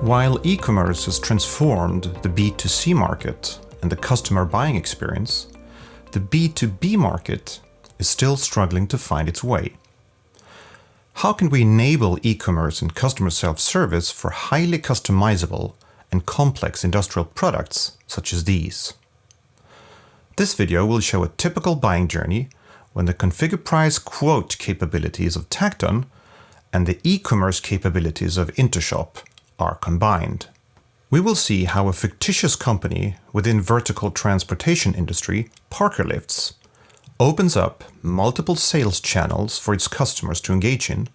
While e-commerce has transformed the B2C market and the customer buying experience, the B2B market is still struggling to find its way. How can we enable e-commerce and customer self-service for highly customizable and complex industrial products such as these? This video will show a typical buying journey when the configure price quote capabilities of Tacton and the e-commerce capabilities of Intershop are combined. We will see how a fictitious company within vertical transportation industry, Parker Lifts, opens up multiple sales channels for its customers to engage in,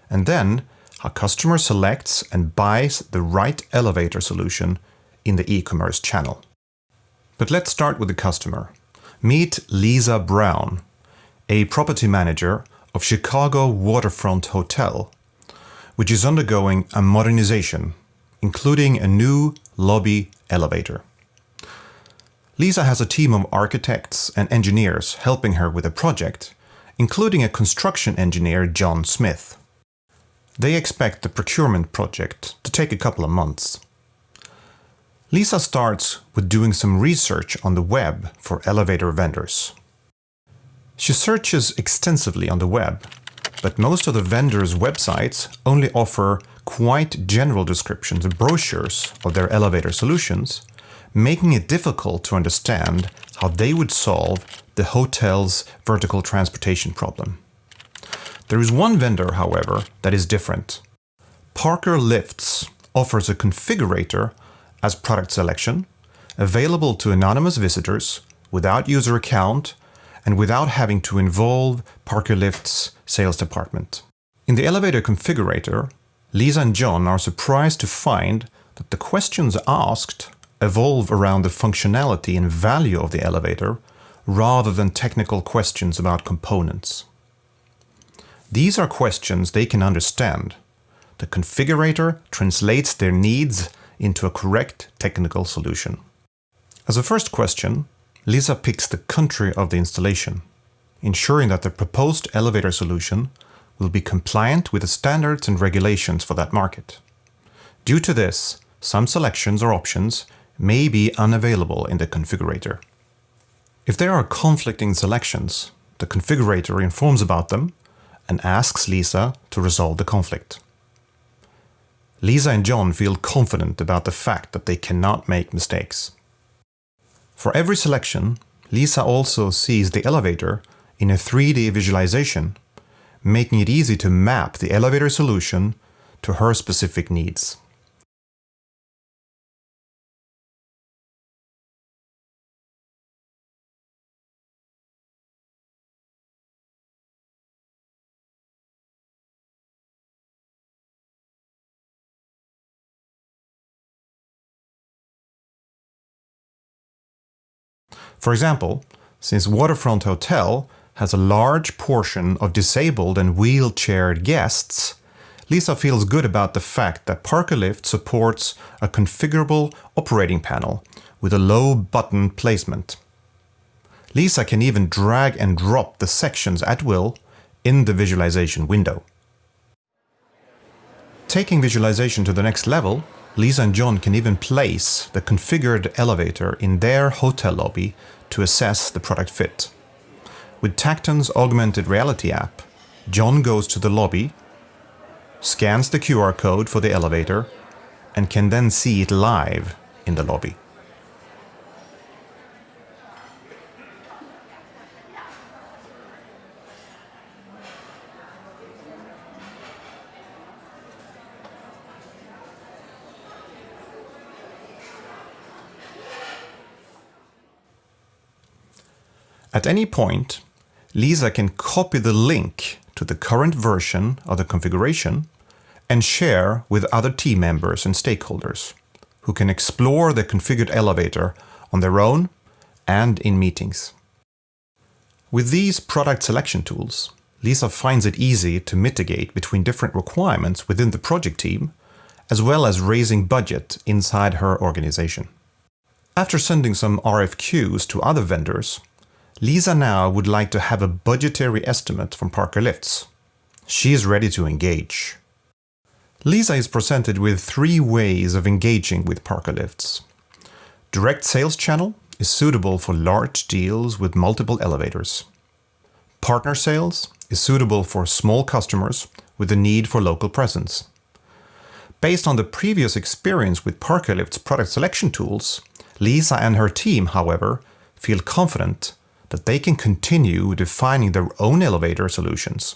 and then how customer selects and buys the right elevator solution in the e-commerce channel. But let's start with the customer. Meet Lisa Brown, a property manager of Chicago Waterfront Hotel, which is undergoing a modernization, including a new lobby elevator. Lisa has a team of architects and engineers helping her with the project, including a construction engineer, John Smith. They expect the procurement project to take a couple of months. Lisa starts with doing some research on the web for elevator vendors. She searches extensively on the web, but most of the vendors' websites only offer quite general descriptions and brochures of their elevator solutions, making it difficult to understand how they would solve the hotel's vertical transportation problem. There is one vendor, however, that is different. Parker Lifts offers a configurator as product selection, available to anonymous visitors without user account and without having to involve Parker Lifts' sales department. In the elevator configurator, Lisa and John are surprised to find that the questions asked evolve around the functionality and value of the elevator rather than technical questions about components. These are questions they can understand. The configurator translates their needs into a correct technical solution. As a first question, Lisa picks the country of the installation, ensuring that the proposed elevator solution will be compliant with the standards and regulations for that market. Due to this, some selections or options may be unavailable in the configurator. If there are conflicting selections, the configurator informs about them and asks Lisa to resolve the conflict. Lisa and John feel confident about the fact that they cannot make mistakes. For every selection, Lisa also sees the elevator in a 3D visualization, making it easy to map the elevator solution to her specific needs. For example, since Waterfront Hotel has a large portion of disabled and wheelchaired guests, Lisa feels good about the fact that Parker Lift supports a configurable operating panel with a low button placement. Lisa can even drag and drop the sections at will in the visualization window. Taking visualization to the next level, Lisa and John can even place the configured elevator in their hotel lobby to assess the product fit. With Tacton's augmented reality app, John goes to the lobby, scans the QR code for the elevator, and can then see it live in the lobby. At any point, Lisa can copy the link to the current version of the configuration and share with other team members and stakeholders who can explore the configured elevator on their own and in meetings. With these product selection tools, Lisa finds it easy to mitigate between different requirements within the project team, as well as raising budget inside her organization. After sending some RFQs to other vendors, Lisa now would like to have a budgetary estimate from Parker Lifts. She is ready to engage. Lisa is presented with 3 ways of engaging with Parker Lifts. Direct sales channel is suitable for large deals with multiple elevators. Partner sales is suitable for small customers with a need for local presence. Based on the previous experience with Parker Lift's product selection tools, Lisa and her team, however, feel confident that they can continue defining their own elevator solutions.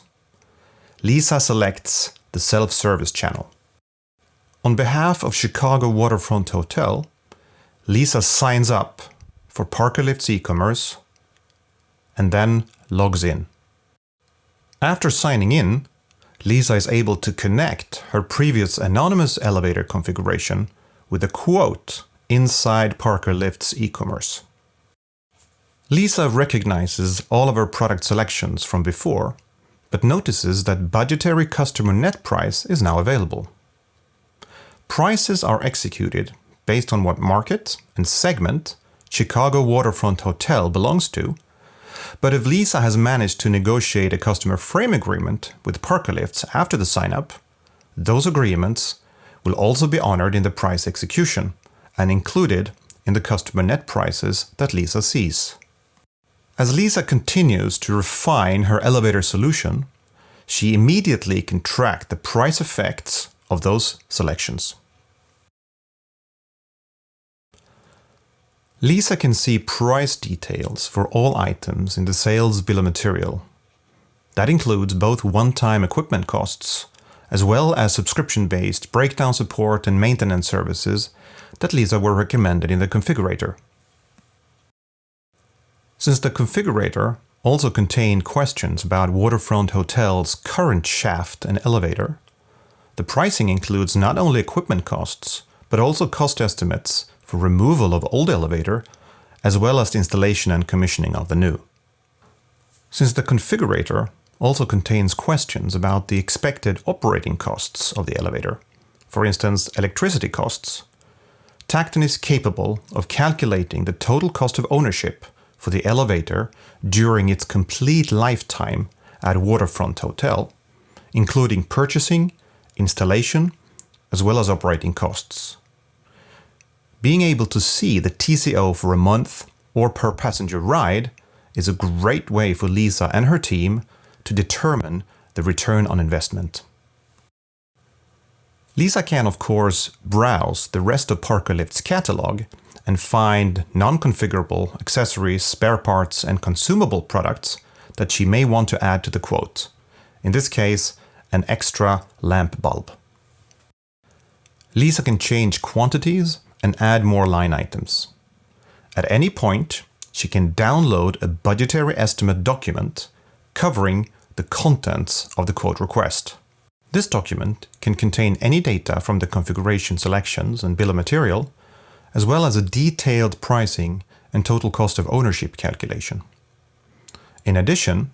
Lisa selects the self-service channel. On behalf of Chicago Waterfront Hotel, Lisa signs up for Parker Lift's e-commerce and then logs in. After signing in, Lisa is able to connect her previous anonymous elevator configuration with a quote inside Parker Lift's e-commerce. Lisa recognizes all of her product selections from before, but notices that budgetary customer net price is now available. Prices are executed based on what market and segment Chicago Waterfront Hotel belongs to, but if Lisa has managed to negotiate a customer frame agreement with Parker Lifts after the sign-up, those agreements will also be honored in the price execution and included in the customer net prices that Lisa sees. As Lisa continues to refine her elevator solution, she immediately can track the price effects of those selections. Lisa can see price details for all items in the sales bill of material. That includes both one-time equipment costs, as well as subscription-based breakdown support and maintenance services that Lisa were recommended in the configurator. Since the configurator also contained questions about Waterfront Hotel's current shaft and elevator, the pricing includes not only equipment costs, but also cost estimates for removal of old elevator, as well as the installation and commissioning of the new. Since the configurator also contains questions about the expected operating costs of the elevator, for instance electricity costs, Tacton is capable of calculating the total cost of ownership for the elevator during its complete lifetime at Waterfront Hotel, including purchasing, installation, as well as operating costs. Being able to see the TCO for a month or per passenger ride is a great way for Lisa and her team to determine the return on investment. Lisa can, of course, browse the rest of Parker Lift's catalog and find non-configurable accessories, spare parts, and consumable products that she may want to add to the quote. In this case, an extra lamp bulb. Lisa can change quantities and add more line items. At any point, she can download a budgetary estimate document covering the contents of the quote request. This document can contain any data from the configuration selections and bill of material, as well as a detailed pricing and total cost of ownership calculation. In addition,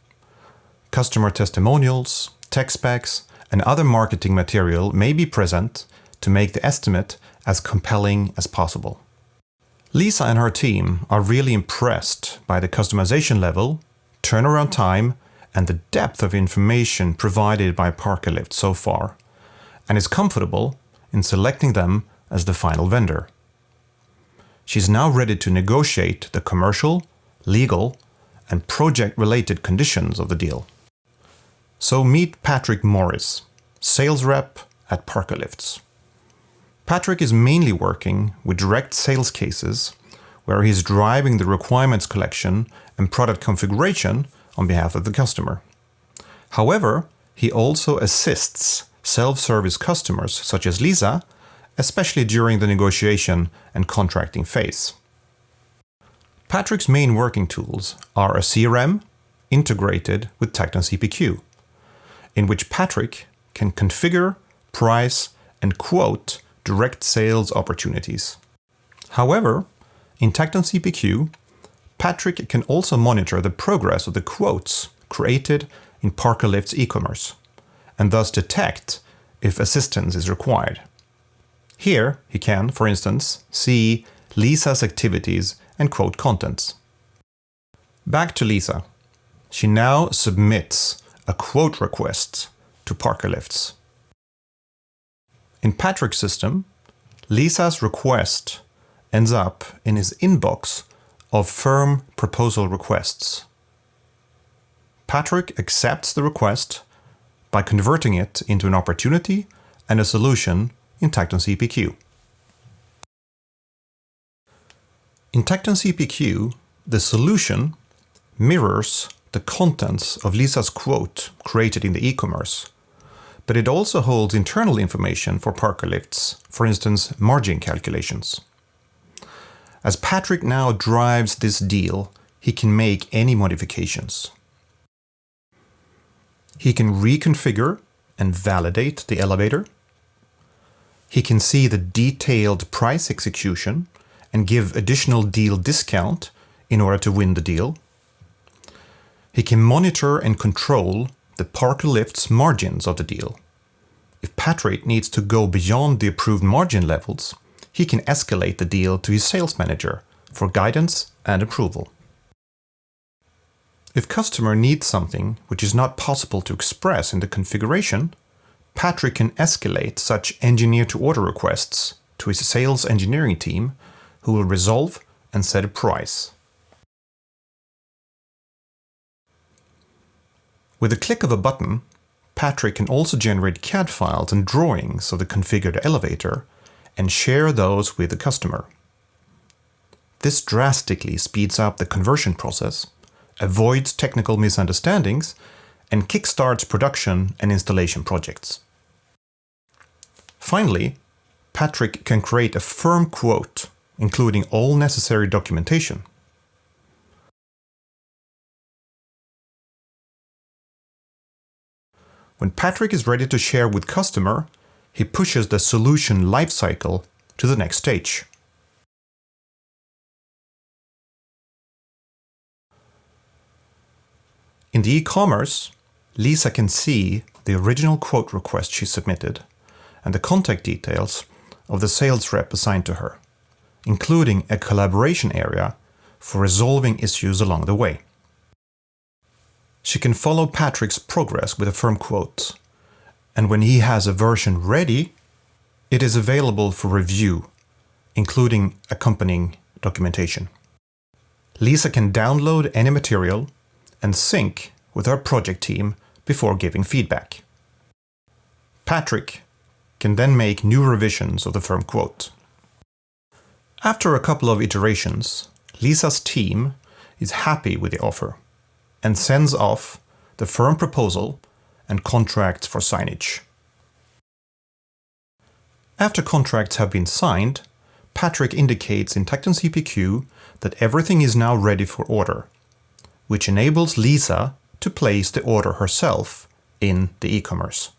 customer testimonials, tech specs, and other marketing material may be present to make the estimate as compelling as possible. Lisa and her team are really impressed by the customization level, turnaround time, and the depth of information provided by Parker Lift so far, and is comfortable in selecting them as the final vendor. She's now ready to negotiate the commercial, legal, and project-related conditions of the deal. So meet Patrick Morris, sales rep at Parker Lifts. Patrick is mainly working with direct sales cases where he's driving the requirements collection and product configuration on behalf of the customer. However, he also assists self-service customers such as Lisa, especially during the negotiation and contracting phase. Patrick's main working tools are a CRM integrated with Tacton CPQ, in which Patrick can configure, price, and quote direct sales opportunities. However, in Tacton CPQ, Patrick can also monitor the progress of the quotes created in Parker Lift's e-commerce, and thus detect if assistance is required. Here, he can, for instance, see Lisa's activities and quote contents. Back to Lisa. She now submits a quote request to Parker Lifts. In Patrick's system, Lisa's request ends up in his inbox of firm proposal requests. Patrick accepts the request by converting it into an opportunity and a solution in Tacton CPQ. In Tacton CPQ, the solution mirrors the contents of Lisa's quote created in the e-commerce, but it also holds internal information for Parker Lifts, for instance, margin calculations. As Patrick now drives this deal, he can make any modifications. He can reconfigure and validate the elevator. He can see the detailed price execution and give additional deal discount in order to win the deal. He can monitor and control the Parker Lifts margins of the deal. If Patrick needs to go beyond the approved margin levels, he can escalate the deal to his sales manager for guidance and approval. If customer needs something which is not possible to express in the configuration, Patrick can escalate such engineer-to-order requests to his sales engineering team, who will resolve and set a price. With a click of a button, Patrick can also generate CAD files and drawings of the configured elevator and share those with the customer. This drastically speeds up the conversion process, avoids technical misunderstandings, and kickstarts production and installation projects. Finally, Patrick can create a firm quote, including all necessary documentation. When Patrick is ready to share with customer, he pushes the solution lifecycle to the next stage. In the e-commerce, Lisa can see the original quote request she submitted and the contact details of the sales rep assigned to her, including a collaboration area for resolving issues along the way. She can follow Patrick's progress with a firm quote, and when he has a version ready, it is available for review, including accompanying documentation. Lisa can download any material and sync with her project team before giving feedback. Patrick can then make new revisions of the firm quote. After a couple of iterations, Lisa's team is happy with the offer and sends off the firm proposal and contracts for signage. After contracts have been signed, Patrick indicates in Tacton CPQ that everything is now ready for order, which enables Lisa to place the order herself in the e-commerce.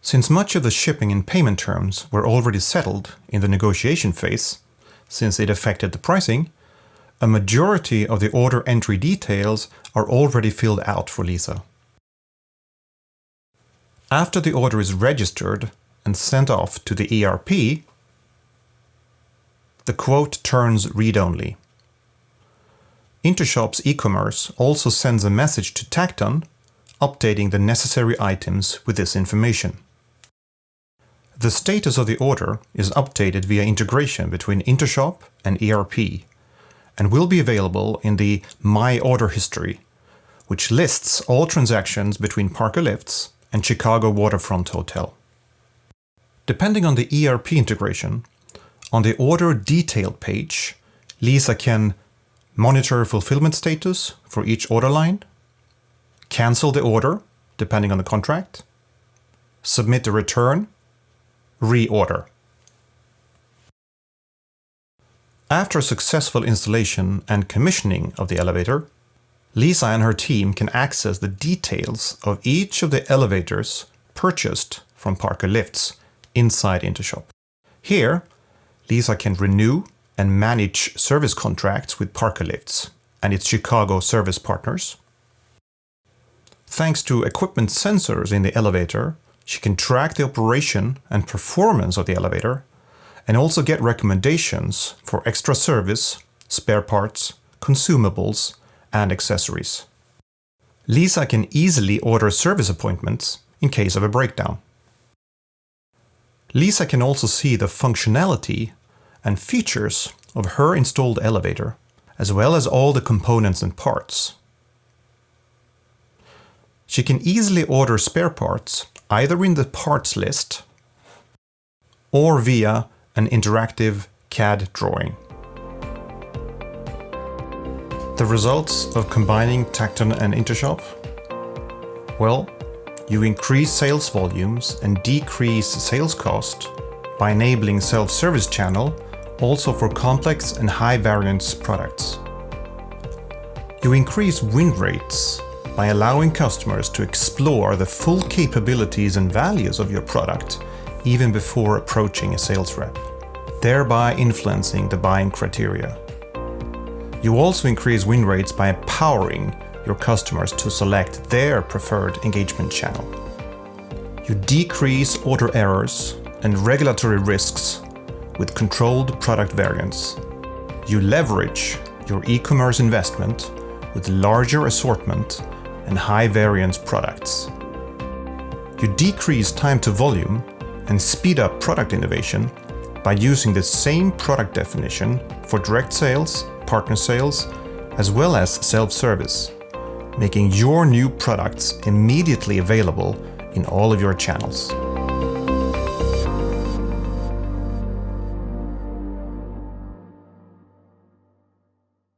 Since much of the shipping and payment terms were already settled in the negotiation phase, since it affected the pricing, a majority of the order entry details are already filled out for Lisa. After the order is registered and sent off to the ERP, the quote turns read-only. Intershop's e-commerce also sends a message to Tacton updating the necessary items with this information. The status of the order is updated via integration between Intershop and ERP and will be available in the My Order History, which lists all transactions between Parker Lifts and Chicago Waterfront Hotel. Depending on the ERP integration, on the order detail page, Lisa can monitor fulfillment status for each order line, cancel the order depending on the contract, submit a return, reorder. After successful installation and commissioning of the elevator, Lisa and her team can access the details of each of the elevators purchased from Parker Lifts inside Intershop. Here, Lisa can renew and manage service contracts with Parker Lifts and its Chicago service partners. Thanks to equipment sensors in the elevator, she can track the operation and performance of the elevator and also get recommendations for extra service, spare parts, consumables, and accessories. Lisa can easily order service appointments in case of a breakdown. Lisa can also see the functionality and features of her installed elevator, as well as all the components and parts. She can easily order spare parts either in the parts list or via an interactive CAD drawing. The results of combining Tacton and Intershop? Well, you increase sales volumes and decrease sales cost by enabling self-service channel also for complex and high variance products. You increase win rates by allowing customers to explore the full capabilities and values of your product even before approaching a sales rep, thereby influencing the buying criteria. You also increase win rates by empowering your customers to select their preferred engagement channel. You decrease order errors and regulatory risks with controlled product variants. You leverage your e-commerce investment with larger assortment and high variance products. You decrease time to volume and speed up product innovation by using the same product definition for direct sales, partner sales, as well as self-service, making your new products immediately available in all of your channels.